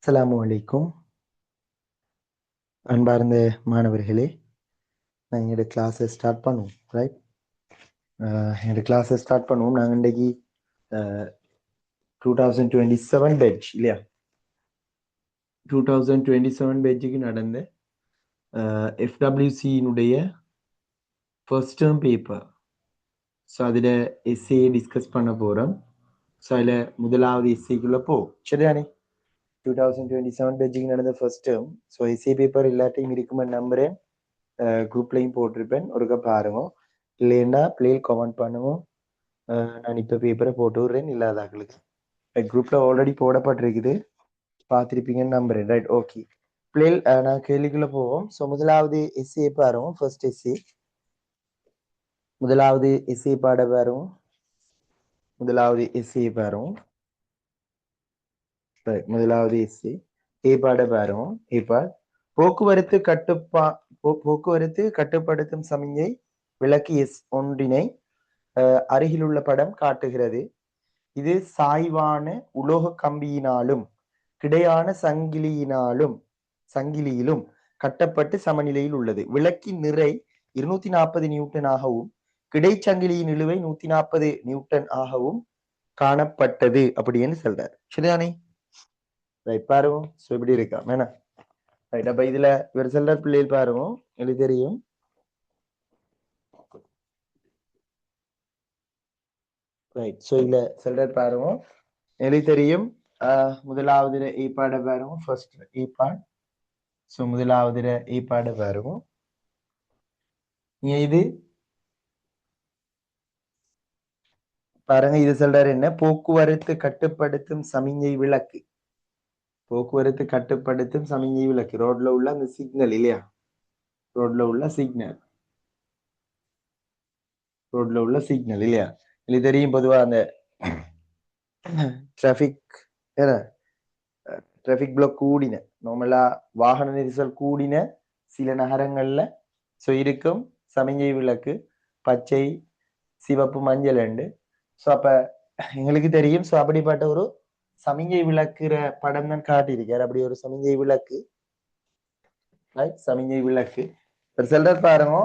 அஸ்ஸலாமு அலைக்கும். அன்பார்ந்த மாணவர்களே, நான் எங்களோட கிளாஸை ஸ்டார்ட் பண்ணுவோம். ரைட், எங்களோட கிளாஸை ஸ்டார்ட் பண்ணுவோம். நாங்கள் இன்றைக்கு 2027 பேட்ச் இல்லையா, 2027 பேட்சுக்கு நடந்த எஃப்டபிள்யூசியினுடைய ஃபர்ஸ்ட் டேர்ம் பேப்பர். ஸோ அதில் எஸ்ஏ டிஸ்கஸ் பண்ண போகிறோம். ஸோ அதில் முதலாவது எஸ்ஏக்குள்ளே சரிதானே? 2027 பேட்சுக்கு நடந்த first term. So SA paper எல்லாத்தையும் இருக்குமென்னு நம்புகிறேன். குரூப்லையும் போட்டிருப்பேன், ஒருக்கா பாருங்க. இல்லைன்னா பிளேல் கமெண்ட் பண்ணுவோம். நான் இப்போ பேப்பரை போட்டு விடுறேன் இல்லாதாக்களுக்கு. குரூப்ல ஆல்ரெடி போடப்பட்டிருக்குது, பார்த்துருப்பீங்கன்னு நம்புறேன். Right, okay. பிளேல் நான் கேள்விக்குள்ள போவோம். ஸோ முதலாவது எஸ்ஏ பாருங்க. ஃபர்ஸ்ட் எஸ்ஏ, முதலாவது எஸ்ஏ பாட பாருங்க. முதலாவது எஸ்ஏ பாருங்க. முதலாவது எஸ்ஏ ஏ பாட பாருங்க. ஏ பாட் போக்குவரத்து போக்குவரத்து கட்டுப்படுத்தும் சமிஞ்சை விளக்கு எஸ் ஒன்றினை அருகிலுள்ள படம் காட்டுகிறது. இது சாய்வான உலோக கம்பியினாலும் கிடையான சங்கிலியிலும் கட்டப்பட்டு சமநிலையில் உள்ளது. விளக்கின் நிறை 240 நியூட்டன் ஆகவும் கிடைச்சங்கிலியின் இழுவை 140 நியூட்டன் ஆகவும் காணப்பட்டது அப்படின்னு சொல்றாரு. சரிதானே? பாருங்க. ஸோ இப்படி இருக்கா வேணா. ரைட், அப்ப இதுல இவர் சொல்ற பிள்ளைகள் பாருங்க, எனக்கு தெரியும். ரைட், ஸோ இதுல சொல்ற பாருங்க, எனக்கு தெரியும். முதலாவது ஏற்பாட பாருங்க. ஃபர்ஸ்ட் ஏற்பாடு. ஸோ முதலாவது ஏற்பாட பாருங்க. இது பாருங்க, இது சொல்றாரு என்ன? போக்குவரத்து கட்டுப்படுத்தும் சமிஞ்சை விளக்கு. போக்குவரத்து கட்டுப்படுத்தும் சமிஞ்சை விளக்கு, ரோட்ல உள்ள அந்த சிக்னல் இல்லையா, ரோட்ல உள்ள சிக்னல், ரோட்ல உள்ள சிக்னல் இல்லையா. இது தெரியும். பொதுவா அந்த டிராபிக் பிளாக் கூடின, நார்மலா வாகன நெரிசல் கூடின சில நகரங்கள்ல ஸோ இருக்கும் சமிஞ்சை விளக்கு பச்சை, சிவப்பு, மஞ்சள் உண்டு. ஸோ அப்ப எங்களுக்கு தெரியும். ஸோ அப்படிப்பட்ட ஒரு சமிஞ்சை விளக்குற படம் தான் காட்டியிருக்காரு. அப்படி ஒரு சமிஞ்சை விளக்கு, சமிஞ்சை விளக்கு இவர் சொல்றார் பாருங்க.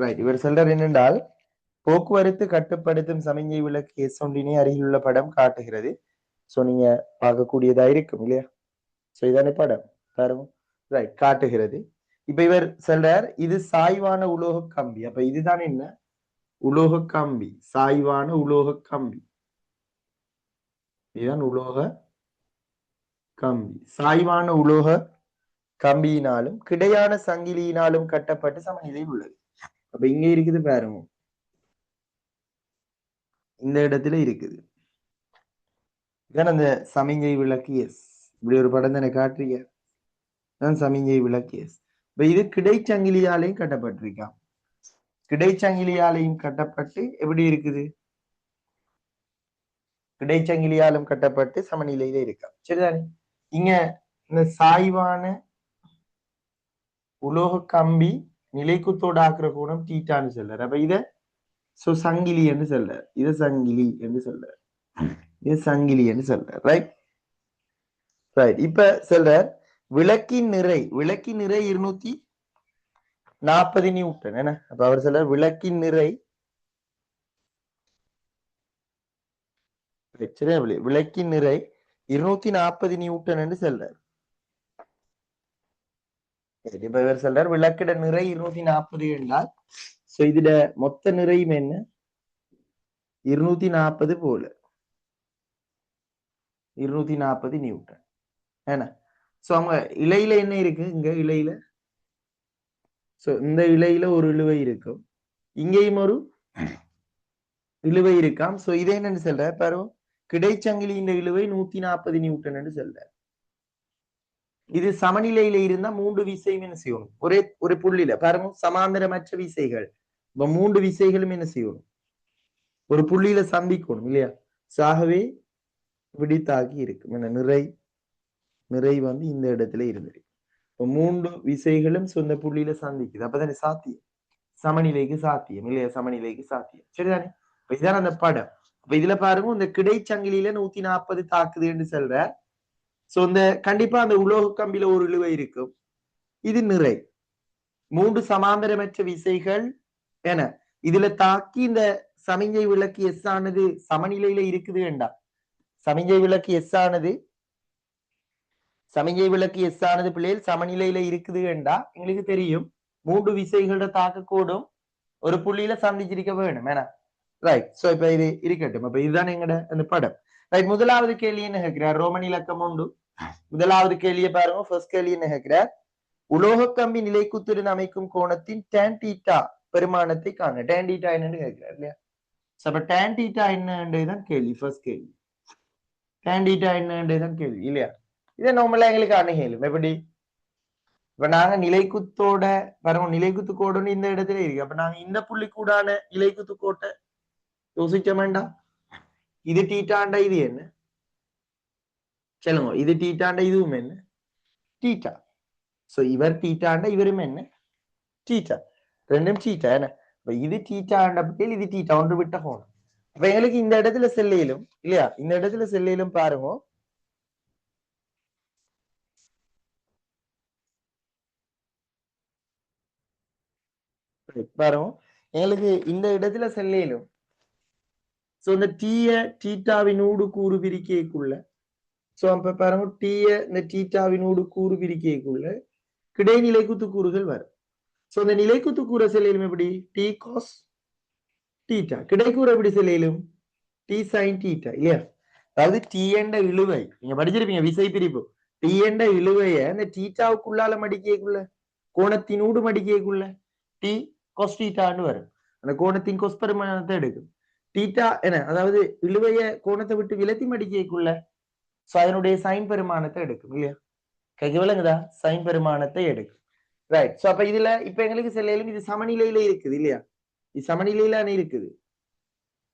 ரைட், இவர் சொல்றார் என்னென்றால், போக்குவரத்து கட்டுப்படுத்தும் சமிஞ்சை விளக்கு எஸ் ஒன்றினை அருகிலுள்ள படம் காட்டுகிறது. ஸோ நீங்க பார்க்கக்கூடியதா இருக்கும் இல்லையா. ஸோ இதான படம் பாருங்க. ரைட், காட்டுகிறது. இப்ப இவர் சொல்றார் இது சாய்வான உலோக கம்பி. அப்ப இதுதான் என்ன? உலோக கம்பி, சாய்வான உலோக கம்பி. இதுதான் உலோக கம்பி. சாய்வான உலோக கம்பியினாலும் கிடையான சங்கிலியினாலும் கட்டப்பட்டு சமநிலையில் உள்ளது. அப்ப இங்க இருக்குது பாருங்க, இந்த இடத்துல இருக்குது. இதான் அந்த சமிஞ்சை விளக்கு எஸ். இப்படி ஒரு படம் தானே காட்டுறீங்க, சமிஞ்சை விளக்கு எஸ். இப்ப இது கிடைச்சங்கிலியாலையும் கட்டப்பட்டிருக்கான். கிடைச்சங்கிலியாலையும் கட்டப்பட்டு எப்படி இருக்குது? கிடைச்சங்கிலியாலும் கட்டப்பட்டு சமநிலையில இருக்கா. சரிதானே? இங்க இந்த சாய்வான உலோக கம்பி நிலைக்குத்தோடு ஆக்குற கோணம் தீட்டான்னு சொல்றாரு. அப்ப இத சங்கிலி என்று சொல்றார். இத சங்கிலி என்று சொல்றார். இது சங்கிலி என்று சொல்றார். Right right. இப்ப சொல்றார் விளக்கின் நிறை 240 நியூட்டன். என்ன அப்ப அவர் சொல்றார் விளக்கின் நிறை விளக்கின் நிறை 240 நியூட்டன் என்று சொல்றார். இப்ப இவர் சொல்றார் விளக்கிட நிறை 240 என்றால் சோ இதுல மொத்த நிறையும் என்ன? 240 போல 240 நியூட்டன். என்ன சோ அவங்க இலையில என்ன இருக்கு? இங்க இலையில சோ இந்த இலையில ஒரு இழுவை இருக்கும், இங்கேயும் ஒரு இழுவை இருக்காம். சோ இதே என்னன்னு சொல்ற பாரு, கிடைச்சங்கிலியின் இழுவை 140 நியூட்டன் என்று சொல்ற. இது சமநிலையில இருந்தா 3 விசையும் என்ன செய்யணும்? ஒரு புள்ளியில பாருங்க, சமாந்தரமற்ற விசைகள். இப்ப 3 விசைகளும் என்ன செய்யணும்? ஒரு புள்ளியில சந்திக்கணும் இல்லையா. ஆகவே விடித்தாக்கி இருக்கும். என்ன நிறை வந்து இந்த இடத்துல இருந்தது. 3 விசைகளும் சொந்த புள்ளியில சந்திக்குது. அப்பதானே சாத்தியம், சமநிலைக்கு சாத்தியம் இல்லையா, சமநிலைக்கு சாத்தியம். சரிதானே? இதுதான் அந்த படம். அப்ப இதுல பாருங்க இந்த கிடைச்சங்கிலியில 140 தாக்குதுன்னு சொல்ற. சோ இந்த கண்டிப்பா அந்த உலோக கம்பியில ஒரு இழுவை இருக்கும். இது நிறை. 3 சமாந்தரமற்ற விசைகள் என இதுல தாக்கி இந்த சமிஞ்சை விளக்கு எஸ் ஆனது சமநிலையில இருக்குது வேண்டாம். சமிஞ்சை விளக்கு எஸ் ஆனது பிள்ளைகள் சமநிலையில இருக்குது வேண்டா எங்களுக்கு தெரியும். 3 விசைகளோட தாக்கக்கூடும் ஒரு புள்ளியில சந்திச்சிருக்க வேணும் என. ரைட். சோ இப்ப இது இருக்கட்டும். அப்ப இதுதான் எங்கட அந்த படம். ரைட். முதலாவது கேள்வி என்ன கேட்கிறார்? ரோமன் இலக்கம் உண்டு. முதலாவது கேள்வியை பாருங்க. ஃபர்ஸ்ட் கேள்வி என்ன கேட்கிறார்? உலோக கம்பி நிலைக்குத்துடன் அமைக்கும் கோணத்தின் tan தீட்டா பெருமானத்தை காண. tan தீட்டா என்னன்னு கேட்கிறார் இல்லையா? அப்ப tan தீட்டா என்னன்றதுதான் கேள்வி. ஃபர்ஸ்ட் கேள்வி tan தீட்டா என்னன்றதுதான் கேள்வி இல்லையா? இதை நார்மலா எங்களுக்கு அணுகலும் எப்படி? இப்ப நாங்க நிலைக்குத்தோட பாருங்க, நிலைக்குத்து கோடுன்னு இந்த இடத்துல இருக்கு. அப்ப நாங்க இந்த புள்ளி கூடான நிலைக்குத்து கோட்டை யோசிக்க வேண்டாம். இது டீட்டாண்டா இது என்ன சொல்லுங்க. இது டீட்டாண்டா இதுவும் என்ன டீட்டா. சோ இவர் டீட்டாண்டா இவரும் என்ன டீட்டா. ரெண்டும் டீட்டா என்ன. இது டீட்டாண்ட பட்டியல் இது டீட்டா ஒன்று விட்ட கோணம். அப்ப எங்களுக்கு இந்த இடத்துல செல்லையிலும் இல்லையா, இந்த இடத்துல செல்லையிலும் பாருங்க பாருங்க எங்களுக்கு இந்த இடத்துல செல்லையிலும் சோ இந்த டீய டீட்டாவினூடு கூறு பிரிக்கைக்குள்ள சோ அப்ப பாருங்க டீய இந்த டீட்டாவினூடு கூறு பிரிக்கைக்குள்ள கிடைநிலை குத்து கூறுகள் வரும். சோ இந்த நிலைக்குத்து கூற செல்லையிலும் எப்படி டி காஸ் டீட்டா, கிடைக்கூற எப்படி செல்லையிலும் டி சைன் டீட்டா இல்லையா. அதாவது டி என்ற இழுவை நீங்க படிச்சிருப்பீங்க விசை பிரிப்பு. டி என்ற இழுவைய இந்த டீட்டாவுக்குள்ளால மடிக்கைக்குள்ள கோணத்தினூடு மடிக்கைக்குள்ள டி கொஸ் டீட்டான்னு வரும். அந்த கோணத்தின் கொஸ் பெருமானத்தை எடுக்கும். டீட்டா என்ன, அதாவது இழுவைய கோணத்தை விட்டு விலத்தி மடிக்கைக்குள்ள அதனுடைய சைன் பெருமானத்தை எடுக்கும் இல்லையா. கைக்கு விளங்குதா? சைன் பெருமானத்தை எடுக்கும். ரைட். சோ அப்ப இதுல இப்ப எங்களுக்கு செல்லையிலும் இது சமநிலையில இருக்குது இல்லையா. இது சமநிலையில இருக்குது.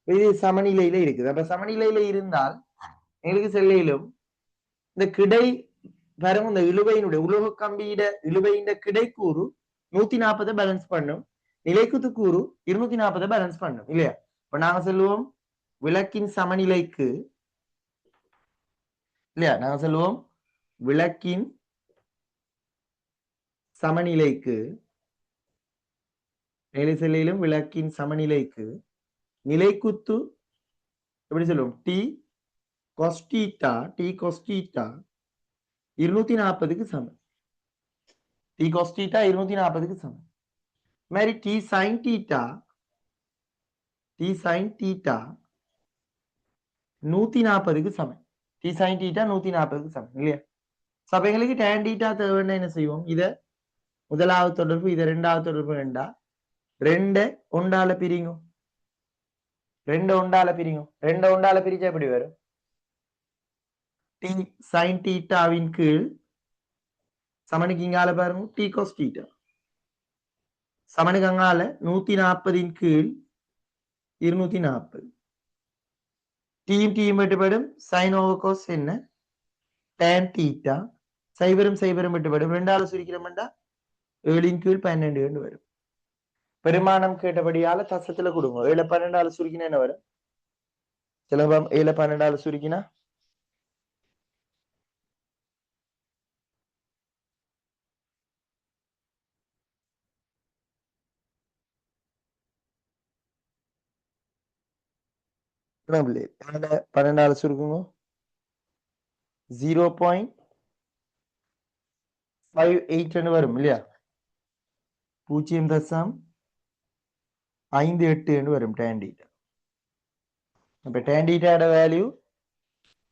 இது சமநிலையில இருக்குது. அப்ப சமநிலையில இருந்தால் எங்களுக்கு செல்லையிலும் இந்த கிடை பாருங்க இந்த இழுவையினுடைய உலோக கம்பியிட இழுவையின் கிடைக்கூறு 140 பேலன்ஸ் பண்ணும். நிலைக்குத்து கூறு 240 பேலன்ஸ் பண்ணும் இல்லையா. இப்ப நாங்க சொல்லுவோம் விளக்கின் சமநிலைக்கு இல்லையா, நாங்க சொல்லுவோம் விளக்கின் சமநிலைக்கு மேலே செல்லையிலும் விளக்கின் சமநிலைக்கு நிலைக்குத்து எப்படி சொல்லுவோம் டி கொஸ்டீட்டா 240க்கு சமம். டி கொஸ்டீட்டா 240க்கு சமம். மாதிரி டி சைன் டீட்டா 140க்கு சமம். டி சைன் டீட்டா 140க்கு சமம் இல்லையா. அப்ப எங்களுக்கு டேன் டீட்டா தேவைன்னா என்ன செய்வோம், இத முதலாவது தொடர்பு இதை ரெண்டாவது தொடர்பு வேண்டா ரெண்ட ஒண்டால பிரிங்க. ரெண்ட ஒண்டால பிரிச்சா எப்படி வரும்? டி சைன் டீட்டாவின் கீழ் சமனுக்கு இங்கால பாருங்க டி காஸ் டீட்டா சமனுக்கு அங்கால 140 கீழ் 240 டீம் வெட்டுப்படும் சைன் ஓவர் காஸ் என்ன tan தீட்டா சைபரும் வெட்டுப்படும். ரெண்டாவது சுருக்கிறோம்டா 7 கீழ் 12 வரும். பெருமானம் கேட்டபடியால தசத்துல கொடுங்க. 7 12 சுருக்கினா என்ன வரும்? சிலபம் 7 12 சுருக்கினா பன்னெண்டாவது சுருக்குங்க 0.58 வரும் இல்லையா. 0.58 வரும் tan theta. அப்ப tan theta வேல்யூ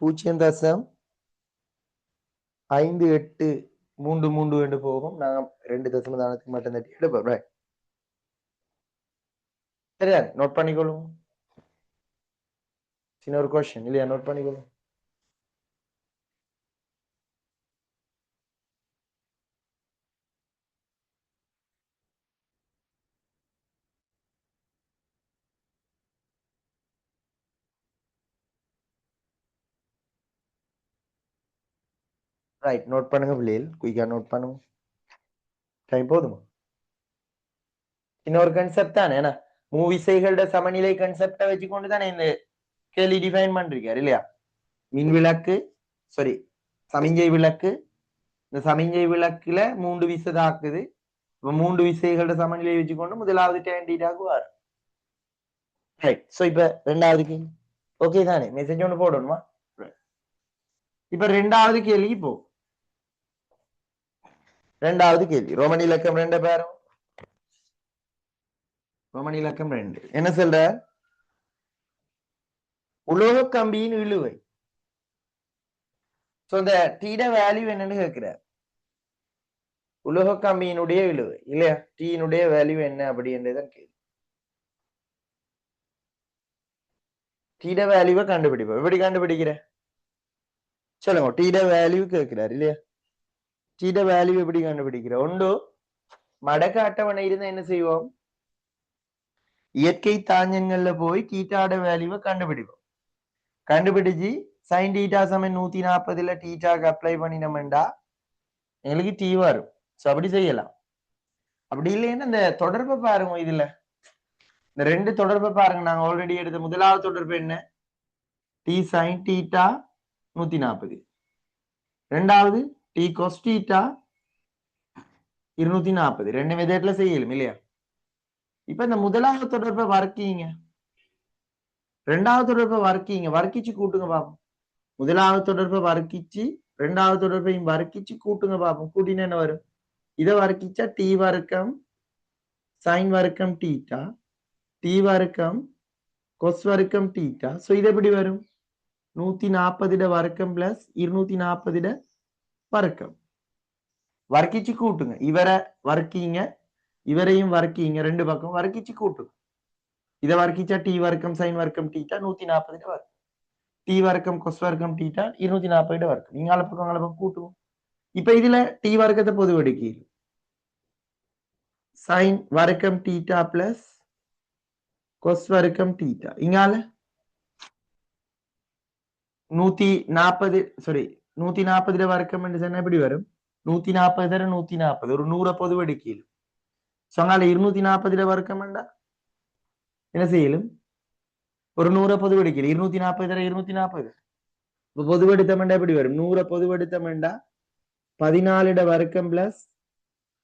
0.5833 போகும். நாங்க 2 தசம தானத்துக்கு மட்டும் தட்டி எடுப்போம். சரியா, நோட் பண்ணிக்கொள்ளும். சின்ன ஒரு கொஸ்டின் இல்லையா, நோட் பண்ணிக்கொள்ளும். ரைட், நோட் பண்ணுங்க பிள்ளைகள், குயிக்கா நோட் பண்ணுங்க. டைம் போதுமா? இன்னொரு கன்செப்ட் தானே, மூவிசைகளோட சமநிலை கன்செப்டை வச்சுக்கொண்டு தானே இந்த கேள்வி டிஃபைன் பண்றீங்க இல்லையா? மின் விளக்கு சாரி சமிஞ்சை விளக்கு. இந்த சமிஞ்சை விளக்குல 3 விசை தாக்குது. 3 விசைகளோட சமநிலையை வச்சுக்கொண்டு முதலாவது tan தீட்டாக்கு வரும். ரைட். சோ இப்ப ரெண்டாவதுக்கு ஓகே தானே? மெசேஜ் ஒன்று போடணுமா? இப்ப ரெண்டாவது கேள்விக்கு போ. ரெண்டாவது கேள்வி ரோமன் இலக்கம் 2 பாரும். ரோமன் இலக்கம் 2 என்ன சொல்ற? உலோக கம்பியின் இழுவை. சோ இந்த டீட வேல்யூ என்னன்னு கேட்கிறார். உலோக கம்பியினுடைய இழுவை இல்லையா? டீனுடைய வேல்யூ என்ன அப்படின்றதான் கேள்வி. டீட வேல்யூவை கண்டுபிடிப்போம். எப்படி கண்டுபிடிக்கிற சொல்லுங்க. டீட வேல்யூ கேட்கிறார் இல்லையா? டீட வேல்யூ எப்படி கண்டுபிடிக்கிற? ஒன்று மடக்க அட்டவணை இருந்தா என்ன செய்வோம்? இயற்கை தாஞ்சன்கள்ல போய் தீட்டாட வேல்யூவை கண்டுபிடிப்போம். கண்டுபிடிச்சு சைன் டீட்டா சமன் 140ல டீட்டாக்கு அப்ளை பண்ணினோம்டா எங்களுக்கு டீ வரும். சோ அப்படி செய்யலாம். அப்படி இல்லைன்னா இந்த தொடர்பை பாருங்க. இதுல இந்த ரெண்டு தொடர்பை பாருங்க. நாங்க ஆல்ரெடி எடுத்த முதலாவது தொடர்பு என்ன? D sine theta 140. ரெண்டாவது டி கொஸ் டீட்டா 240. ரெண்டு மெத்தட்ல செய்யலும் இல்லையா? இப்ப இந்த முதலாவது தொடர்பை வர்க்கீங்க, ரெண்டாவது தொடர்பை வர்க்கீங்க, வர்க்கிச்சு கூட்டுங்க பாப்போம். முதலாவது தொடர்பை வர்க்கிச்சு ரெண்டாவது தொடர்பையும் வர்க்கிச்சு கூட்டுங்க பாப்போம். கூட்டினா என்ன வரும்? இதை வர்க்கிச்சா டி வர்க்கம் சைன் வர்க்கம் டீட்டா, டி வர்க்கம் கொஸ் வர்க்கம் டீட்டா. சோ இது எப்படி வரும்? 140 வர்க்கம் பிளஸ் 240 வர்க்கம். வர்க்கிச்சு கூட்டுங்க. இவரை வர்க்கீங்க, இவரையும் வர்க்கீங்க, ரெண்டு பக்கம் வர்க்கிச்சு கூட்டுங்க. இதை வர்க்கிச்சா டி வர்க்கம் சைன் வர்க்கம் டீட்டா 140 வர்க்கம், டி வர்க்கம் கொஸ் வர்க்கம் டீட்டா 240 வர்க்கம். இங்கால பக்கம் கூட்டுவோம். இப்ப இதுல டி வர்க்கத்தை பொது எடுக்கி சைன் வர்க்கம் டீட்டா பிளஸ் கொஸ் வர்க்கம் டீட்டா. இங்கால 140 சாரி 140 வர்க்கம் என்று சொன்னா எப்படி வரும்? 140 140 ஒரு 100 பொது எடுக்கீழ். சொன்னால 240 வர்க்கம் என்ன செய்யலும்? ஒரு 100 பொது எடுக்கீழ். 240 240 பொதுவெடுத்தமெண்டா எப்படி வரும்? 100 பொதுவெடுத்தமெண்டா 14 வர்க்கம் பிளஸ்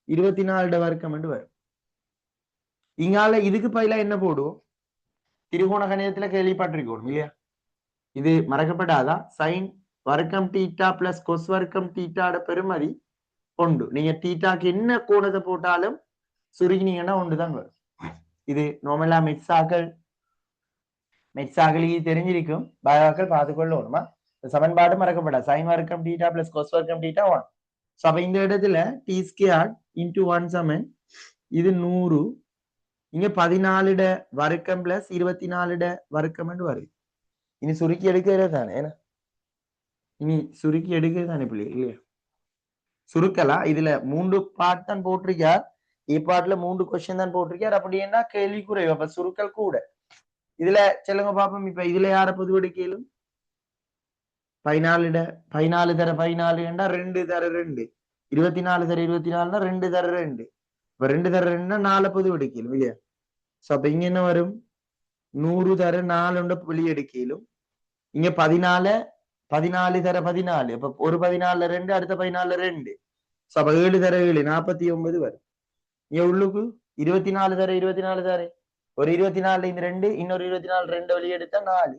24 வர்க்கம் என்று வரும். இங்கால இதுக்கு பதிலா என்ன போடுவோம்? திரிகோண கணிதத்துல கேள்விப்பட்டிருக்கோம் இல்லையா? இது மறக்கப்படாதா? சைன் வர்க்கம் டீட்டா பிளஸ் கொஸ் வர்க்கம் டீட்டாட பெருமதி ஒன்று. நீங்க டீட்டாக்கு என்ன கோணத்தை போட்டாலும் சுருகினீங்கன்னா ஒன்றுதான் வரும். இது நார்மலா மெட்ஸாக்களுக்கு தெரிஞ்சிருக்கும். பாயாக்கள் பார்த்துக்கொள்ளணுமா? சமன்பாடு மறக்கப்படாது. சைன் வர்க்கம் டீட்டா பிளஸ் கொஸ் வர்க்கம் டீட்டா 1. அப்ப இந்த இடத்துல டி ஸ்கேர் இன்டூ 1 சமன் இது 100. இங்க 14 வர்க்கம் பிளஸ் 24 வர்க்கம் வருது. இனி சுருக்கி எடுக்கிறது தானே? ஏன்னா இனி சுருக்கி எடுக்கிறது தானே பிள்ளை இல்லையா? சுருக்கலாம். இதுல 3 பார்ட் தான் போட்டிருக்கார். ஏ பார்ட்ல 3 கொஸ்டின் தான் போட்டிருக்கார். அப்படின்னா கேள்வி குறைவு. அப்ப சுருக்கல் கூட. இதுல சொல்லுங்க பாப்போம். இப்ப இதுல யார பொது எடுக்கலும்? 14 தர 14 என்றா 2 தர 2, 24 தர 24 2 தர 2. இப்ப 2 தர 2 4 பொது எடுக்கலும் இல்லையா? சோ அப்ப இங்க என்ன வரும்? 100 தர 4 வெளியே எடுக்கலும். இங்க 14 தர 14. அப்ப ஒரு 14 2 அடுத்த 14 2. சோ அப்ப 7 தர 7 49 வரும். இங்க உள்ளுக்கு 24 தர 24 தர ஒரு 24 இந்த 2 இன்னொரு 24 2 வெளியே எடுத்தா 4.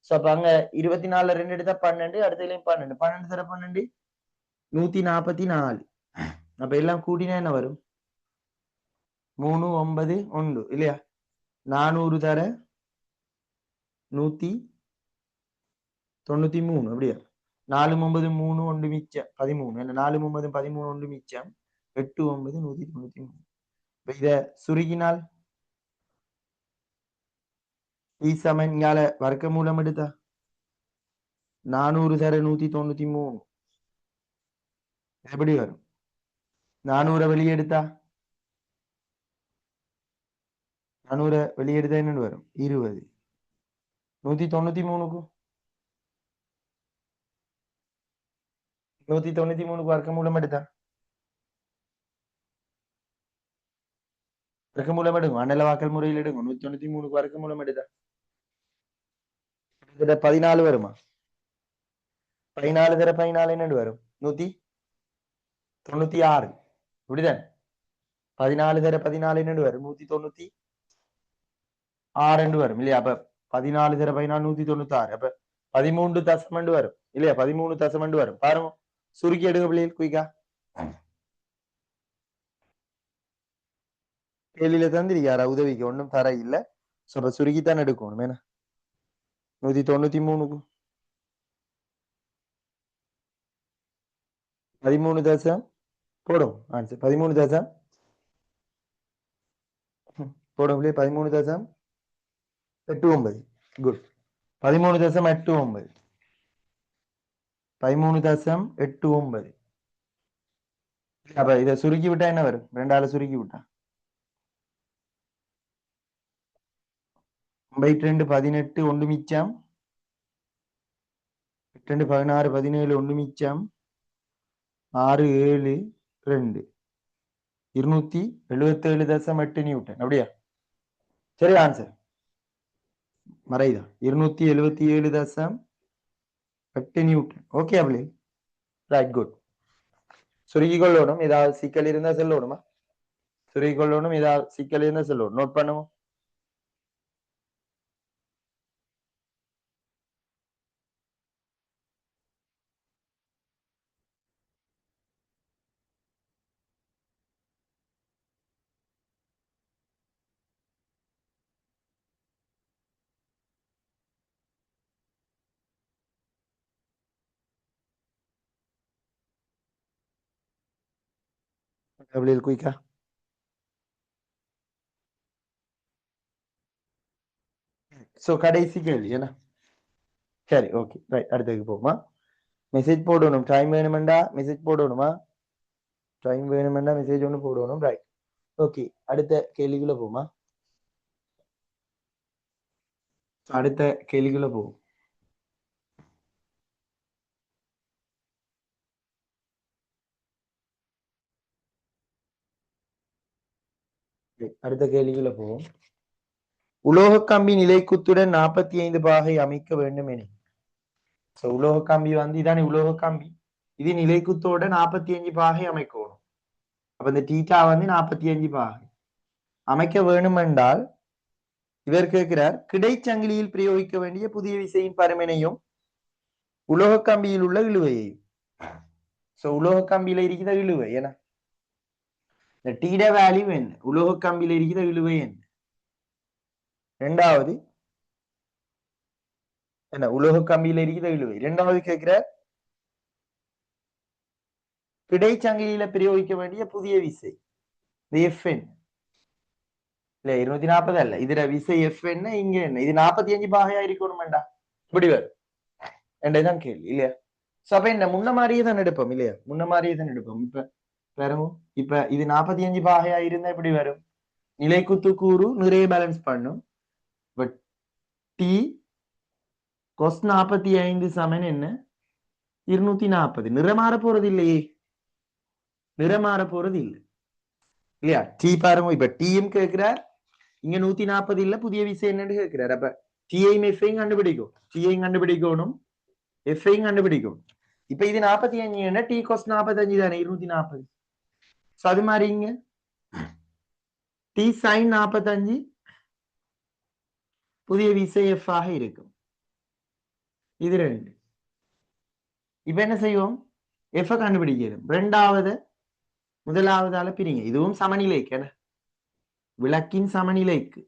சோ அப்ப அங்க 24 2 எடுத்தா 12, அடுத்ததுலயும் 12. 12 தர 12 144. அப்ப எல்லாம் கூட்டினா என்ன வரும்? 3 9 1 இல்லையா? 400 தர 193 அப்படியா? 4 9 3 1 மிச்சம் 13. 4 9 13 1 மிச்சம் 8 9 193. இப்ப இத சுருக்கினால் ഈ സമയം ഇയാളെ വർഗമൂലം എടുത്ത 400 തര 193 எப்படி வரும்? 400 வெளியே எடுத்தா 400 வெளியே எடுத்தா என்னன்னு வரும்? 20. 193க்கு 193க்கு வர்க்கமூலம் எடுத்தா வர்க்கமூலம் எடுங்க. அண்ணல வாக்கல் முறையில் எடுங்க. 193க்கு வர்க்கமூலம் எடுத்தா இதுல 14 வருமா? 14 தர 14 என்னண்டு வரும்? 196. இப்படிதான். 14 தர 14 என்னண்டு வரும்? 196 வரும் இல்லையா? அப்ப 14 தர 14 196. அப்ப 13 தசமண்டு வரும் இல்லையா? 13 தசமண்டு வரும். பாருங்க, சுருக்கி எடுக்க பிள்ளைகள் குயிக்கா. கேள்வியில தந்திருக்காரா உதவிக்கு? ஒன்றும் தர இல்ல. அப்ப சுருக்கித்தான் எடுக்கணும். என்ன 193 13 தசம் போடும் ஆன்சர். 13 தசம் போடும் 13 தசம் 89. குட். 13 தசம் 89. 13 தசம் 89. அப்ப இதை சுருக்கி விட்டா என்ன வரும்? 2ஆல சுருக்கி விட்டா 52 18 ஒன்று மிச்சம் 2 16 17 ஒன்று மிச்சம் 6 7 2 277 தசம் 8 நியூட்டன். அப்படியா? சரி, ஆன்சர் மறைதா 277 தசம் 8 நியூட்டன். ஓகே அப்படி. Right, good. சுருக்கி கொள்ளணும். ஏதாவது சிக்கல் இருந்தா சொல்லணுமா? சுருக்கி கொள்ளணும். ஏதாவது சிக்கல் இருந்தா சொல்லணும். நோட் பண்ணுவோம். அப்படி குயிக்கா. சோ கடைசி கேள்வி என்ன? சரி, ஓகே, ரைட். அடுத்ததுக்கு போமா. மெசேஜ் போடணும். டைம் வேணுமெண்டா மெசேஜ் போடணுமா? டைம் வேணுமெண்டா மெசேஜ் ஒன்று போடணும். Right, okay. அடுத்த கேள்விக்குள்ள போமா. அடுத்த கேள்விக்குள்ள போகும். அடுத்த கேள்விக்குள்ள போவோம். உலோக கம்பி நிலைக்குத்துடன் 45 பாகை அமைக்க வேண்டும் என. உலோக கம்பி வந்து இதானே உலோக கம்பி. இது நிலைக்குத்தோட 45 பாகை அமைக்கணும். அப்ப இந்த டீட்டா வந்து 45 பாகை அமைக்க வேணும் என்றால் இவர் கேட்கிறார், கிடைச்சங்கிலியில் பிரயோகிக்க வேண்டிய புதிய விசையின் பருமனையும் உலோக கம்பியில் உள்ள இழுவையையும். உலோக கம்பியில இருக்கிற இழுவை என்ன? இந்த டீட வேல்யூ என்ன? உலோக கம்பியில இருக்கிற இழுவை என்ன? ரெண்டாவது என்ன? உலோக கம்பியில இருக்கிற இழுவை. ரெண்டாவது கேட்கிற கிடைச்சங்கிலியில பிரயோகிக்க வேண்டிய புதிய விசை FN இல்ல 240 அல்ல. இதுல விசை F என்ன, இங்க என்ன? இது 45 பாகையா இருக்கணும் வேண்டாம். இப்படி வரும் என்றதான் கேள்வி இல்லையா? அப்ப என்ன முன்ன மாதிரியே தான் எடுப்போம் இல்லையா? முன்ன மாதிரியே தான் எடுப்போம். இப்ப வரும். இப்ப இது 45 பாகையா இருந்தா இப்படி வரும். நிலைக்குத்து கூறு நிறைய பேலன்ஸ் பண்ணும். பட் டி cos 45 சமன் என்ன? 240. நிறமாற போறது இல்லையே. நிறமாற போறது இல்லை இல்லையா? டி பாருங்க. இப்ப டீயும் கேட்கிறார். இங்க 140 இல்ல, புதிய விசை என்னன்னு கேட்கிறார். அப்ப டிஐயும் எஃப்ஐயும் கண்டுபிடிக்கும். டிஐயும் கண்டுபிடிக்கணும், எஃப்ஐயும் கண்டுபிடிக்கும். இப்ப இது 45 என்ன? டி cos 45 தானே 240. அது மாதிரி இங்க டி sin 45 புதிய விசை எஃப் ஆக இருக்கும். இது ரெண்டு. இப்ப என்ன செய்வோம்? எஃப் கண்டுபிடிக்கணும். ரெண்டாவது முதலாவதால பிரிங்க. இதுவும் சமநிலைக்கு என்ன? விளக்கின் சமநிலைக்கு.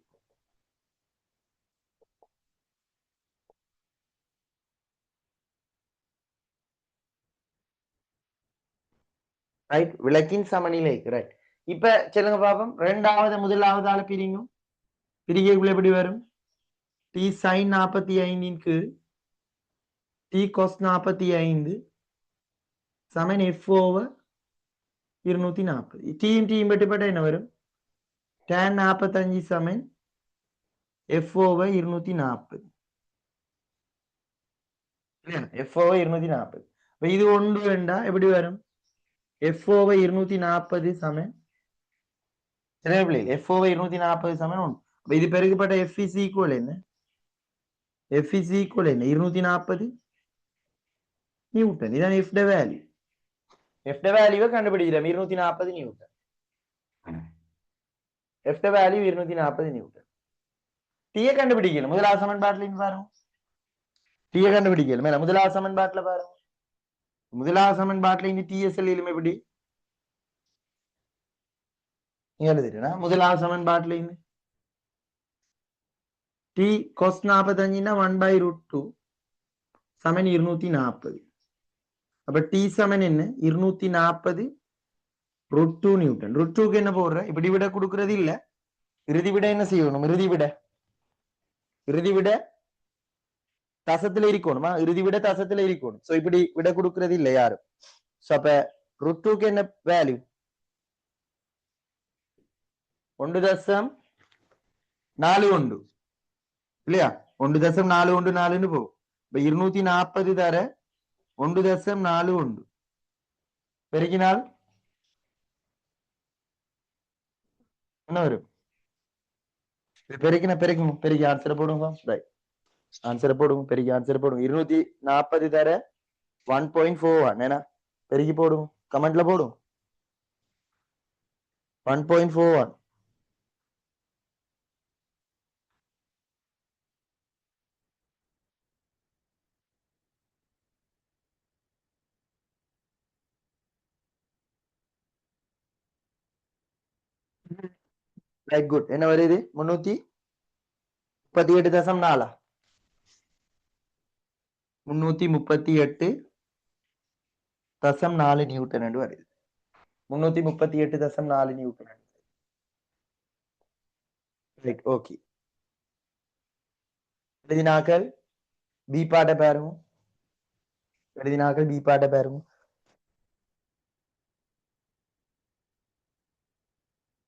ரைட், விளக்கின் சமநிலைக்கு. ரைட். இப்ப சொல்லுங்க பாப்போம். ரெண்டாவது முதலாவதால பிரிங்கும். பிரிகைக்குள்ள எப்படி வரும்? டி sin 45 டி cos 45 சமன் எஃப் ஓவர் 240. டீம் டீம் பெட்டுப்பட்ட என்ன வரும்? tan 45 சமன் எஃப் ஓவர் 240. F over 240. இது ஒன்று வேண்டா எப்படி வரும்? எஃப் ஓவர் 240 சமன் எஃப் ஓவர் 240 சமன் ஒன்று. இது பெருக்கப்பட்ட எஃப் இஸ் ஈக்குவல் என்ன? F is equal என்ன 240 நியூட்டன். இதான் F ட வேல்யூ. F ட வேல்யூவை கண்டுபிடிக்கிறோம் 240 நியூட்டன். F ட வேல்யூ 240 நியூட்டன். T கண்டுபிடிக்கல. முதலாவது சமன்பாட்டில பாருங்க. T கண்டுபிடிக்கல. மேல முதலாவது சமன்பாட்டில பாருங்க. முதலாவது சமன்பாட்டில இனி TSL எழுதும் எப்படி? எழுதுறேனா? முதலாவது சமன்பாட்டில இனி T cos 45 1/√2 சமன் 240. அப்ப T சமன் என்ன 240 √2 நியூட்டன். √2க்கு என்ன போடுற? இப்படி விட கொடுக்கறது இல்ல. இறுதி விட என்ன செய்யணும்? இறுதி விட தசத்துல இருக்கணுமா? இறுதி விட தசத்துல இருக்கணும். சோ இப்படி விட கொடுக்கறது இல்ல யாரும். சோ அப்ப √2க்கு என்ன வேல்யூ? 1.41 இல்லையா? 1.41 போகும். இப்ப 240 தர 1.41 பெருக்கினால் என்ன வரும்? பெருக்கி ஆன்சரை போடுங்க. ஆன்சரை போடுங்க. பெருக்கி ஆன்சரை போடுங்க. 240 தர 1.41 ஏன்னா பெருக்கி போடுங்க. கமெண்ட்ல போடுங்க. 1.41. Right good. என்ன வருது? 338.4 338.4 நியூட்டன் என்று வருது. 338.4 நியூட்டன். Right okay. எழுதினாக்கள் பி பாட்டை பாருங்க. எழுதினாக்கள் பி பாட்டை பாருங்க.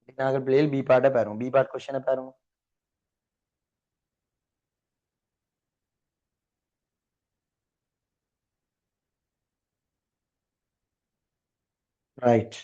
எழுதினாக்கள் பிள்ளைகள் பி பாட்டை பாருங்க. பி பாட் கொஸ்டினை பாருங்க. ரைட்